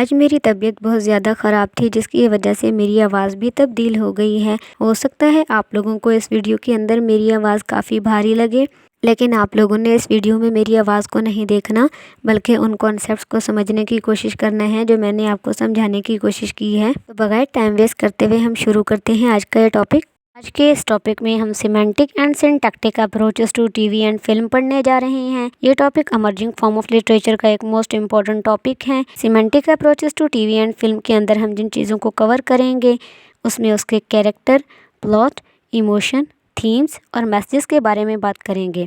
आज मेरी तबीयत बहुत ज़्यादा ख़राब थी, जिसकी वजह से मेरी आवाज़ भी तब्दील हो गई है। हो सकता है आप लोगों को इस वीडियो के अंदर मेरी आवाज़ काफ़ी भारी लगे, लेकिन आप लोगों ने इस वीडियो में मेरी आवाज़ को नहीं देखना, बल्कि उन कॉन्सेप्ट्स को समझने की कोशिश करना है जो मैंने आपको समझाने की कोशिश की है। तो बगैर टाइम वेस्ट करते हुए हम शुरू करते हैं आज का ये टॉपिक। आज के इस टॉपिक में हम semantic and syntactic approaches to TV and film पढ़ने जा रहे हैं। ये topic emerging form of literature का एक मोस्ट इम्पॉर्टेंट टॉपिक है। Semantic approaches to TV and film के अंदर हम जिन चीज़ों को कवर करेंगे उसमें उसके कैरेक्टर, प्लॉट, इमोशन, थीम्स और मैसेजेस के बारे में बात करेंगे।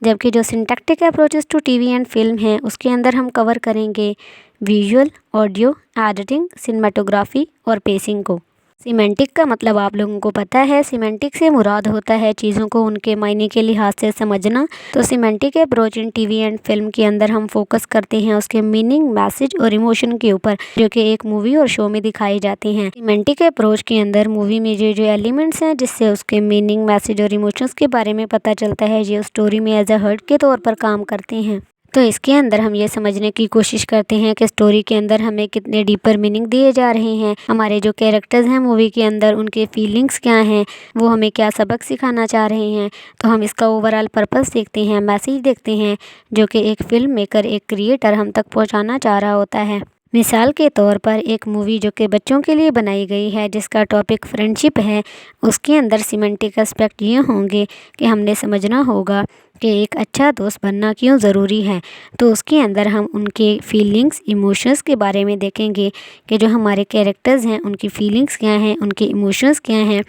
जबकि जो syntactic approaches to TV and film है उसके अंदर हम कवर करेंगे विजुअल, ऑडियो, एडिटिंग, सिनेमेटोग्राफी और पेसिंग को। सिमेंटिक का मतलब आप लोगों को पता है। सिमेंटिक से मुराद होता है चीज़ों को उनके मायने के लिहाज से समझना। तो semantic approach in TV and film के अंदर हम फोकस करते हैं उसके मीनिंग, मैसेज और इमोशन के ऊपर, जो कि एक मूवी और शो में दिखाए जाते हैं। सिमेंटिक अप्रोच के अंदर मूवी में जो एलिमेंट्स हैं जिससे उसके मीनिंग, मैसेज और इमोशंस के बारे में पता चलता है, ये स्टोरी में एज अ हर्ट के तौर पर काम करते हैं। तो इसके अंदर हम ये समझने की कोशिश करते हैं कि स्टोरी के अंदर हमें कितने डीपर मीनिंग दिए जा रहे हैं, हमारे जो कैरेक्टर्स हैं मूवी के अंदर उनके फीलिंग्स क्या हैं, वो हमें क्या सबक सिखाना चाह रहे हैं। तो हम इसका ओवरऑल पर्पस देखते हैं, मैसेज देखते हैं, जो कि एक फिल्म मेकर, एक क्रिएटर हम तक पहुंचाना चाह रहा होता है। मिसाल के तौर पर एक मूवी जो कि बच्चों के लिए बनाई गई है जिसका टॉपिक फ्रेंडशिप है, उसके अंदर सिमेंटिक एस्पेक्ट ये होंगे कि हमने समझना होगा कि एक अच्छा दोस्त बनना क्यों ज़रूरी है। तो उसके अंदर हम उनके फीलिंग्स, इमोशंस के बारे में देखेंगे कि जो हमारे कैरेक्टर्स हैं उनकी फीलिंग्स क्या हैं, उनके इमोशंस क्या हैं,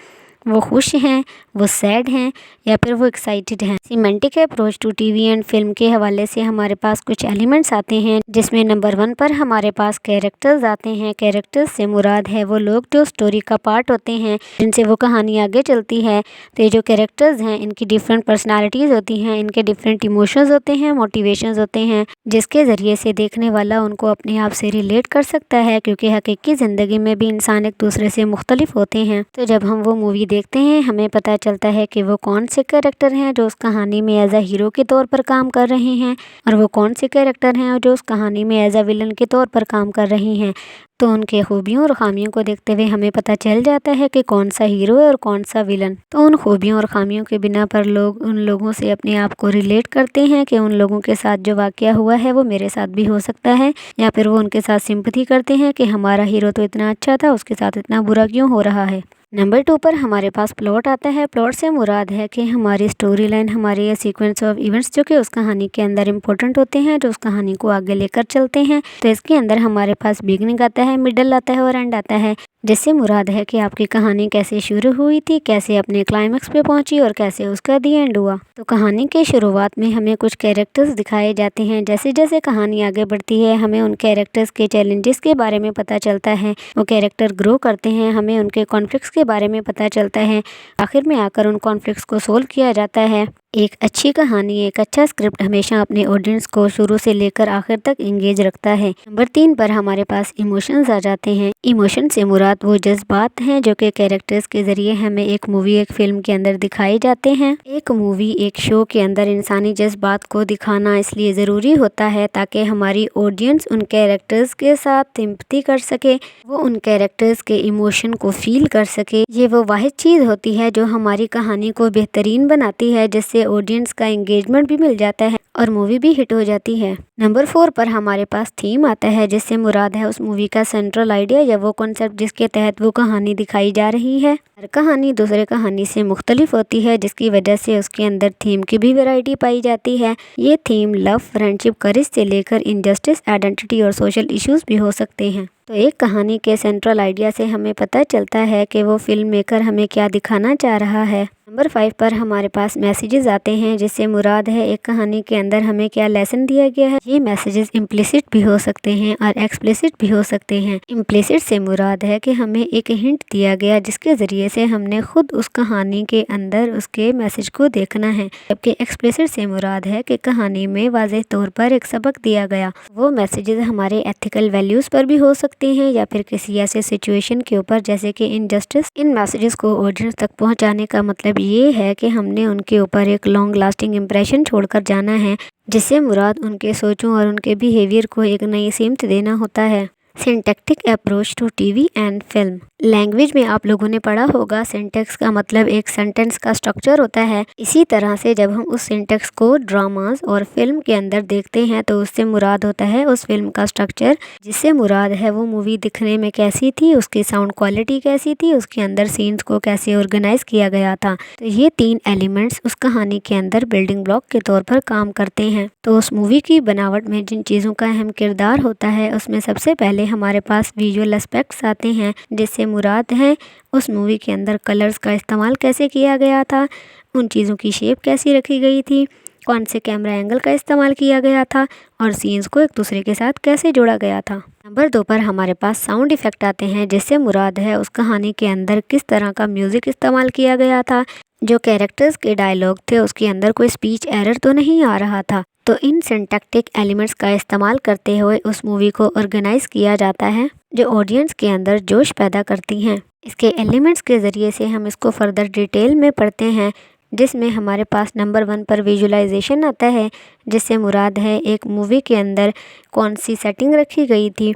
वो खुश हैं, वो सैड हैं या फिर वो एक्साइटेड हैं। Semantic approach to TV and film के हवाले से हमारे पास कुछ एलिमेंट्स आते हैं, जिसमें नंबर 1 पर हमारे पास कैरेक्टर्स आते हैं। कैरेक्टर्स से मुराद है वो लोग जो स्टोरी का पार्ट होते हैं, जिनसे वो कहानी आगे चलती है। तो ये जो कैरेक्टर्स हैं इनकी डिफरेंट पर्सनैलिटीज़ होती हैं, इनके डिफरेंट इमोशंस होते हैं, मोटिवेशंस होते हैं, जिसके ज़रिए से देखने वाला उनको अपने आप से रिलेट कर सकता है, क्योंकि हकीकी ज़िंदगी में भी इंसान एक दूसरे से मुख्तलिफ होते हैं। तो जब हम वो मूवी देखते हैं हमें पता चलता है कि वो कौन से कैरेक्टर हैं जो उस कहानी में एज अ हीरो के तौर पर काम कर रहे हैं, और वो कौन से कैरेक्टर हैं जो उस कहानी में एज अ विलन के तौर पर काम कर रहे हैं। तो उनके खूबियों और खामियों को देखते हुए हमें पता चल जाता है कि कौन सा हीरो है और कौन सा विलन। तो उन खूबियों और खामियों के बिना पर लोग उन लोगों से अपने आप को रिलेट करते हैं कि उन लोगों के साथ जो वाक़या हुआ है वो मेरे साथ भी हो सकता है, या फिर वो उनके साथ सिंपैथी करते हैं कि हमारा हीरो तो इतना अच्छा था, उसके साथ इतना बुरा क्यों हो रहा है। नंबर 2 पर हमारे पास प्लॉट आता है। प्लॉट से मुराद है कि हमारी स्टोरी लाइन, हमारे ये सीक्वेंस ऑफ इवेंट्स जो कि उस कहानी के अंदर इंपॉर्टेंट होते हैं, जो उस कहानी को आगे लेकर चलते हैं। तो इसके अंदर हमारे पास बिगनिंग आता है, मिडल आता है और एंड आता है, जिससे मुराद है कि आपकी कहानी कैसे शुरू हुई थी, कैसे अपने क्लाइमैक्स पे पहुंची और कैसे उसका दी एंड हुआ। तो कहानी के शुरुआत में हमें कुछ कैरेक्टर्स दिखाए जाते हैं। जैसे जैसे कहानी आगे बढ़ती है हमें उन कैरेक्टर्स के चैलेंजेस के बारे में पता चलता है, वो कैरेक्टर ग्रो करते हैं, हमें उनके कॉन्फ्लिक्ट्स के बारे में पता चलता है, आखिर में आकर उन कॉन्फ्लिक्ट्स को सोल्व किया जाता है। एक अच्छी कहानी, एक अच्छा स्क्रिप्ट हमेशा अपने ऑडियंस को शुरू से लेकर आखिर तक एंगेज रखता है। नंबर 3 पर हमारे पास इमोशंस आ जाते हैं। इमोशन से मुराद वो जज्बात हैं जो कि कैरेक्टर्स के जरिए हमें एक मूवी, एक फिल्म के अंदर दिखाए जाते हैं। एक मूवी, एक शो के अंदर इंसानी जज्बात को दिखाना इसलिए ज़रूरी होता है ताकि हमारी ऑडियंस उन कैरेक्टर्स के साथ सिंपैथी कर सके, वो उन कैरेक्टर्स के इमोशन को फील कर सके। ये वो वाहिद चीज़ होती है जो हमारी कहानी को बेहतरीन बनाती है, जिससे ऑडियंस का एंगेजमेंट भी मिल जाता है और मूवी भी हिट हो जाती है। नंबर 4 पर हमारे पास थीम आता है, जिससे मुराद है उस मूवी का सेंट्रल आइडिया या वो कॉन्सेप्ट जिसके तहत वो कहानी दिखाई जा रही है। हर कहानी दूसरे कहानी से मुख्तलिफ होती है, जिसकी वजह से उसके अंदर थीम की भी वैरायटी पाई जाती है। ये थीम लव, फ्रेंडशिप, करेज से लेकर इनजस्टिस, आइडेंटिटी और सोशल इश्यूज भी हो सकते हैं। तो एक कहानी के सेंट्रल आइडिया से हमें पता चलता है कि वो फिल्म मेकर हमें क्या दिखाना चाह रहा है। नंबर 5 पर हमारे पास मैसेजेस आते हैं, जिससे मुराद है एक कहानी के अंदर हमें क्या लेसन दिया गया है। ये मैसेजेस इम्प्लिसिट भी हो सकते हैं और एक्सप्लिसिट भी हो सकते हैं। इम्प्लिसिट से मुराद है कि हमें एक हिंट दिया गया जिसके ज़रिए से हमने खुद उस कहानी के अंदर उसके मैसेज को देखना है, जबकि एक्सप्लिसिट से मुराद है कि कहानी में वाज़ेह तौर पर एक सबक दिया गया। वो मैसेजेस हमारे एथिकल वैल्यूज़ पर भी हो सकते हैं या फिर किसी ऐसे सिचुएशन के ऊपर जैसे कि इनजस्टिस। इन मैसेजेस को ऑडियंस तक पहुंचाने का मतलब ये है कि हमने उनके ऊपर एक लॉन्ग लास्टिंग इम्प्रेशन छोड़कर जाना है, जिससे मुराद उनके सोचों और उनके बिहेवियर को एक नई सीमत देना होता है। Syntactic approach to TV and film. Language में आप लोगों ने पढ़ा होगा सिंटैक्स का मतलब एक सेंटेंस का स्ट्रक्चर होता है। इसी तरह से जब हम उस सिंटैक्स को ड्रामास और फिल्म के अंदर देखते हैं तो उससे मुराद होता है उस फिल्म का स्ट्रक्चर, जिससे मुराद है वो मूवी दिखने में कैसी थी, उसकी साउंड क्वालिटी कैसी थी, उसके अंदर सीन्स को कैसे ऑर्गेनाइज किया गया था। तो ये 3 एलिमेंट्स उस कहानी के अंदर बिल्डिंग ब्लॉक के तौर पर काम करते हैं। तो उस मूवी की बनावट में जिन चीज़ों का अहम किरदार होता है उसमें सबसे पहले हमारे पास विजुअल एस्पेक्ट्स आते हैं, जिससे मुराद है उस मूवी के अंदर कलर्स का इस्तेमाल कैसे किया गया था, उन चीज़ों की शेप कैसी रखी गई थी, कौन से कैमरा एंगल का इस्तेमाल किया गया था और सीन्स को एक दूसरे के साथ कैसे जोड़ा गया था। नंबर 2 पर हमारे पास साउंड इफ़ेक्ट आते हैं, जिससे मुराद है उस कहानी के अंदर किस तरह का म्यूज़िक इस्तेमाल किया गया था, जो कैरेक्टर्स के डायलॉग थे उसके अंदर कोई स्पीच एरर तो नहीं आ रहा था। तो इन सिंटैक्टिक एलिमेंट्स का इस्तेमाल करते हुए उस मूवी को ऑर्गेनाइज किया जाता है, जो ऑडियंस के अंदर जोश पैदा करती हैं। इसके एलिमेंट्स के ज़रिए से हम इसको फर्दर डिटेल में पढ़ते हैं, जिसमें हमारे पास नंबर 1 पर विजुअलाइजेशन आता है, जिससे मुराद है एक मूवी के अंदर कौन सी सेटिंग रखी गई थी,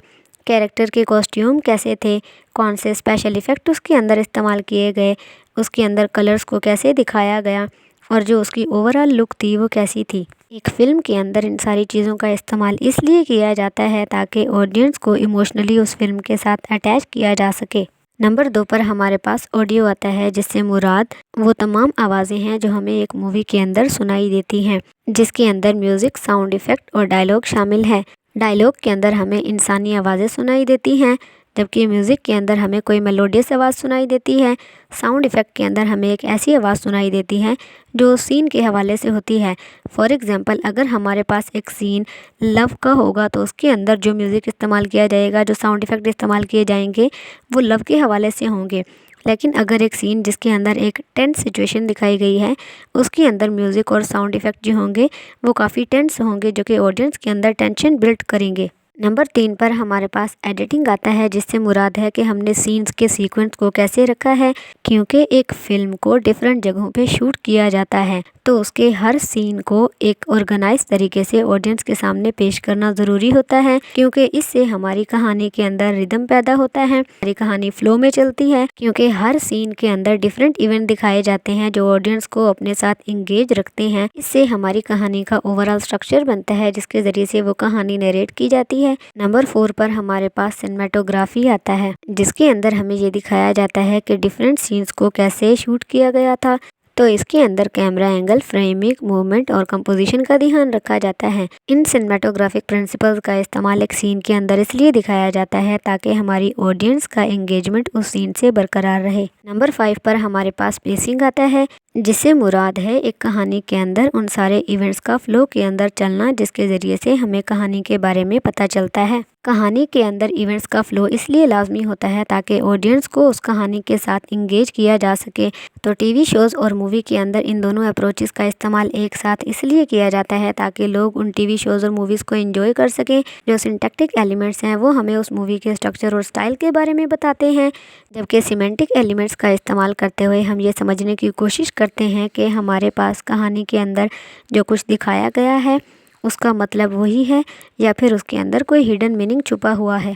कैरेक्टर के कॉस्ट्यूम कैसे थे, कौन से स्पेशल इफ़ेक्ट उसके अंदर इस्तेमाल किए गए, उसके अंदर कलर्स को कैसे दिखाया गया और जो उसकी ओवरऑल लुक थी वो कैसी थी। एक फ़िल्म के अंदर इन सारी चीज़ों का इस्तेमाल इसलिए किया जाता है ताकि ऑडियंस को इमोशनली उस फिल्म के साथ अटैच किया जा सके। नंबर 2 पर हमारे पास ऑडियो आता है, जिससे मुराद वो तमाम आवाज़ें हैं जो हमें एक मूवी के अंदर सुनाई देती हैं, जिसके अंदर म्यूज़िक, साउंड इफ़ेक्ट और डायलॉग शामिल है। डायलॉग के अंदर हमें इंसानी आवाज़ें सुनाई देती हैं, जबकि म्यूज़िक के अंदर हमें कोई मेलोडियस आवाज़ सुनाई देती है। साउंड इफ़ेक्ट के अंदर हमें एक ऐसी आवाज़ सुनाई देती है जो सीन के हवाले से होती है। फॉर एग्ज़ाम्पल, अगर हमारे पास एक सीन लव का होगा तो उसके अंदर जो म्यूज़िक इस्तेमाल किया जाएगा, जो साउंड इफ़ेक्ट इस्तेमाल किए जाएंगे वो लव के हवाले से होंगे। लेकिन अगर एक सीन जिसके अंदर एक टेंस सिचुएशन दिखाई गई है, उसके अंदर म्यूज़िक और साउंड इफ़ेक्ट जो होंगे वो काफ़ी टेंस होंगे, जो कि ऑडियंस के अंदर टेंशन बिल्ड करेंगे। नंबर 3 पर हमारे पास एडिटिंग आता है, जिससे मुराद है कि हमने सीन्स के सीक्वेंस को कैसे रखा है, क्योंकि एक फ़िल्म को डिफरेंट जगहों पे शूट किया जाता है तो उसके हर सीन को एक ऑर्गेनाइज तरीके से ऑडियंस के सामने पेश करना ज़रूरी होता है, क्योंकि इससे हमारी कहानी के अंदर रिदम पैदा होता है, हमारी कहानी फ्लो में चलती है, क्योंकि हर सीन के अंदर डिफरेंट इवेंट दिखाए जाते हैं जो ऑडियंस को अपने साथ इंगेज रखते हैं। इससे हमारी कहानी का ओवरऑल स्ट्रक्चर बनता है, जिसके ज़रिए से वो कहानी नरेट की जाती है। नंबर 4 पर हमारे पास सिनेमेटोग्राफी आता है, जिसके अंदर हमें ये दिखाया जाता है कि डिफरेंट सीन्स को कैसे शूट किया गया था। तो इसके अंदर कैमरा एंगल, फ्रेमिंग, मूवमेंट और कंपोजिशन का ध्यान रखा जाता है। इन सिनेमेटोग्राफिक प्रिंसिपल्स का इस्तेमाल एक सीन के अंदर इसलिए दिखाया जाता है ताकि हमारी ऑडियंस का एंगेजमेंट उस सीन से बरकरार रहे। नंबर 5 पर हमारे पास पेसिंग आता है, जिससे मुराद है एक कहानी के अंदर उन सारे इवेंट्स का फ्लो के अंदर चलना, जिसके ज़रिए से हमें कहानी के बारे में पता चलता है। कहानी के अंदर इवेंट्स का फ्लो इसलिए लाजमी होता है ताकि ऑडियंस को उस कहानी के साथ इंगेज किया जा सके। तो टीवी शोज़ और मूवी के अंदर इन दोनों अप्रोचेस का इस्तेमाल एक साथ इसलिए किया जाता है ताकि लोग उन टीवी शोज़ और मूवीज़ को एंजॉय कर सकें। जो सिंटैक्टिक एलिमेंट्स हैं वो हमें उस मूवी के स्ट्रक्चर और स्टाइल के बारे में बताते हैं, जबकि सिमेंटिक एलिमेंट्स का इस्तेमाल करते हुए हम ये समझने की कोशिश करते हैं कि हमारे पास कहानी के अंदर जो कुछ दिखाया गया है उसका मतलब वही है या फिर उसके अंदर कोई हिडन मीनिंग छुपा हुआ है।